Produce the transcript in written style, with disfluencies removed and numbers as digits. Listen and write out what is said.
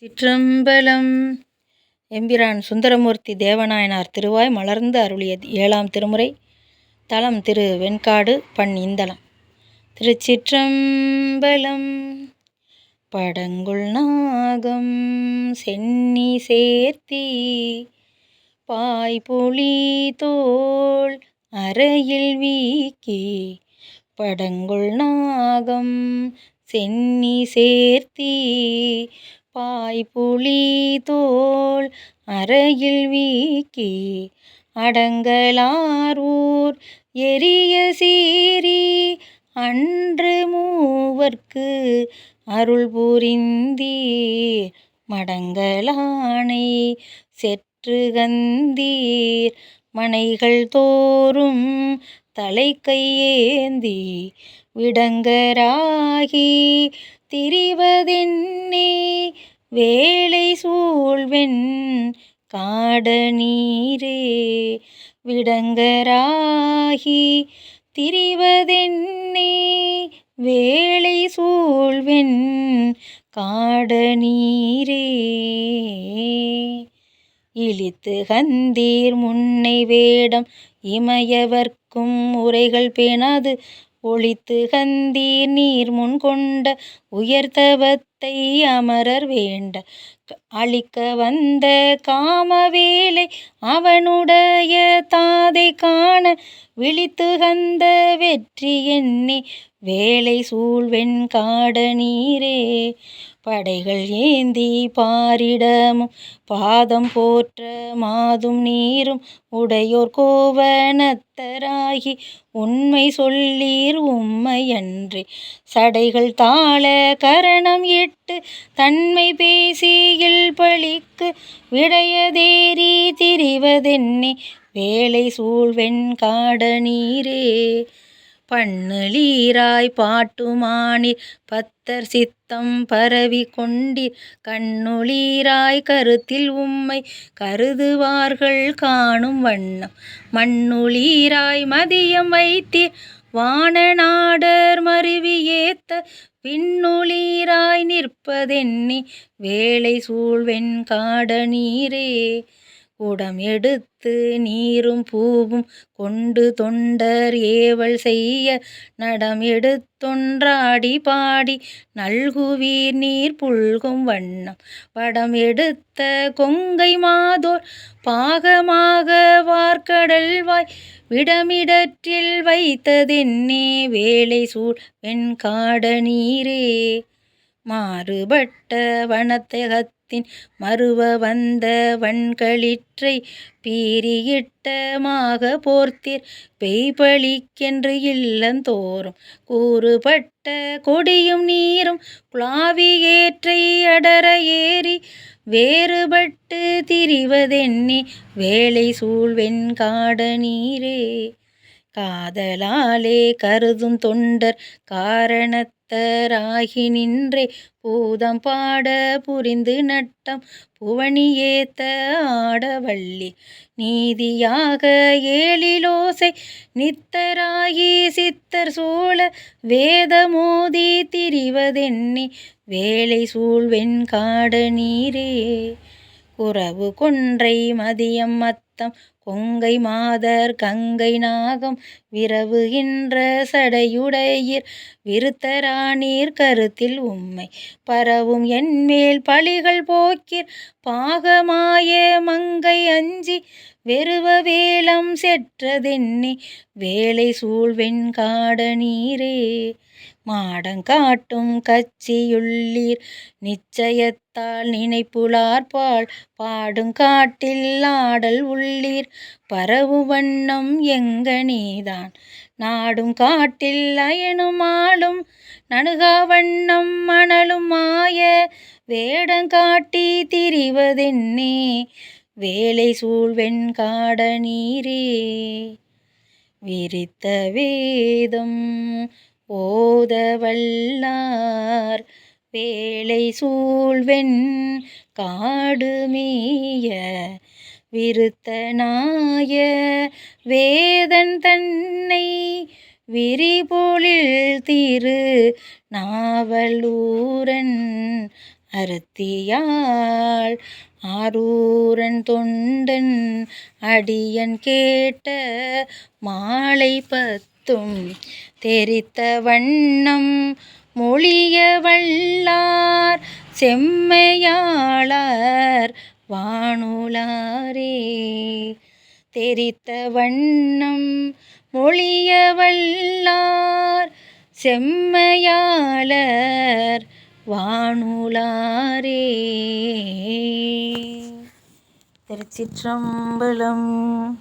சிற்றம்பலம். எம்பிரான் சுந்தரமூர்த்தி தேவநாயனார் திருவாய் மலர்ந்து அருளிய 7ஆம் திருமுறை. தலம் திரு வெண்காடு, பண் இந்தளம். திருச்சிற்றம்பலம். படங்குள் நாகம் சென்னி சேர்த்தி பாய்பொழி தோள் அறையில் வீக்கி படங்குள் நாகம் சென்னி சேர்த்தி பாய்பொழி தோள் அறையில் வீக்கி அடங்கலார் ஊர் எரிய சீறி அன்று மூவர்க்கு அருள் புரிந்தீர் மடங்கலானை செற்றுகந்தீர் மனைகள் தோறும் தலை கையேந்தி விடங்கராகி திரிவதென்னே வேலை சூழ்வெண் காடநீரே. விடங்கராகி திரிவதென்னே வேலை சூழ்வெண் காடநீரே. இழித்து கந்தீர் முன்னை வேடம் இமையவர்க்கும் உரைகள் பேணாது ஒழித்து கந்தீர் நீர் முன் கொண்ட உயர்த்தவத்தை அமரர் வேண்ட அழிக்க வந்த காமவேலை அவனுடைய தாதை காண விழித்து கந்த வெற்றி எண்ணி வேலை சூழ்வெண் காடநீரே. படைகள் ஏந்தி பாரிடமும் பாதம் போற்ற மாதும் நீரும் உடையோர் கோவணத்தராகி உண்மை சொல்லீர் உம்மையன்றி சடைகள் தாழ கரணம் இட்டு தன்மை பேசியில் பழிக்கு விடையதேறி திரிவதென்னே வேலை சூழ்வெண் காடநீரே. பண்ணலீராய் பாட்டுமானீர் பத்தர் சித்தம் பரவி கொண்டீர் கண்ணுளீராய் கருத்தில் உம்மை கருதுவார்கள் காணும் வண்ணம் மண்ணுளீராய் மதியம் வைத்தீர் வான நாடர் மருவி ஏத்த பின்னுளீராய் நிற்பதென்னே வேலை சூழ்வெண் காடநீரே. குடம் எடுத்து நீரும் பூவும் கொண்டு தொண்டர் ஏவல் செய்ய நடம் எடுத்தொன்றாடி பாடி நல்குவீர் நீர் புல்கும் வண்ணம் வடம் எடுத்த கொங்கை மாதோர் பாகமாக வார்கடல்வாய் விடமிடற்றில் வைத்ததென்னே வேலை சூழ் வெண் காடநீரே. மாறுபட்ட வனத்தகத்தின் மறுவ வந்த வன்களிற்றை பீரியிட்ட மாக போர்த்தீர் பெய்பளிக்கென்று இல்லந்தோறும் கூறுபட்ட கொடியும் நீரும் குழாவி ஏற்றை அடர ஏறி வேறுபட்டு திரிவதென்னே வேலை சூழ்வெண் காடநீரே. காதலாலே கருதும் தொண்டர் காரணத்தராகி நின்றே பூதம் பாட புரிந்து நட்டம் புவனி ஏத்த ஆடவள்ளி நீதியாக ஏழிலோசை நித்தராகி சித்தர் சூழ வேதமோதி திரிவதென்னே வேலை சூழ்வெண் காடநீரே. குரவு கொன்றை மதியம் மத்தம் கொங்கை மாதர் கங்கை நாகம் விரவுகின்ற சடையுடையீர் விருத்தரானீர் கருத்தில் உம்மை பரவும் என்மேல் பழிகள் போக்கீர் பாகமாய மங்கை அஞ்சி வெறுவ வேலம் செற்றதென்னே வேலை சூழ்வெண் காடநீரே. மாடங்காட்டும் கச்சியுள்ளீர் நிச்சயத்தால் நினைப்புலார்பால் பாடுங்காட்டில் ஆடல் உள்ளீர் பரவு வண்ணம் எங்கனேதான் நாடும் காட்டில் அயனும் ஆளும் நணுகா வண்ணம் மணலும் மாய வேடங்காட்டி திரிவதென்னே வேலை சூழ்வெண் காடநீரே. விரித்த வேதம் ஓத வல்லார் வேலை சூழ்வெண் காடுமேய விருத்தனாய வேதன் தன்னை விரிபொழில் திரு நாவலூரன் அருத்தியாள் ஆரூரன் தொண்டன் அடியன் கேட்ட மாலை பத்தும் தெரித்த வண்ணம் மொழிய வல்லார் செம்மையாளர் வானுளாரே. தெரித்த வண்ணம் மொழிய வல்லார் செம்மையாளர் வானுளாரே. திருச்சிற்றம்பலம்.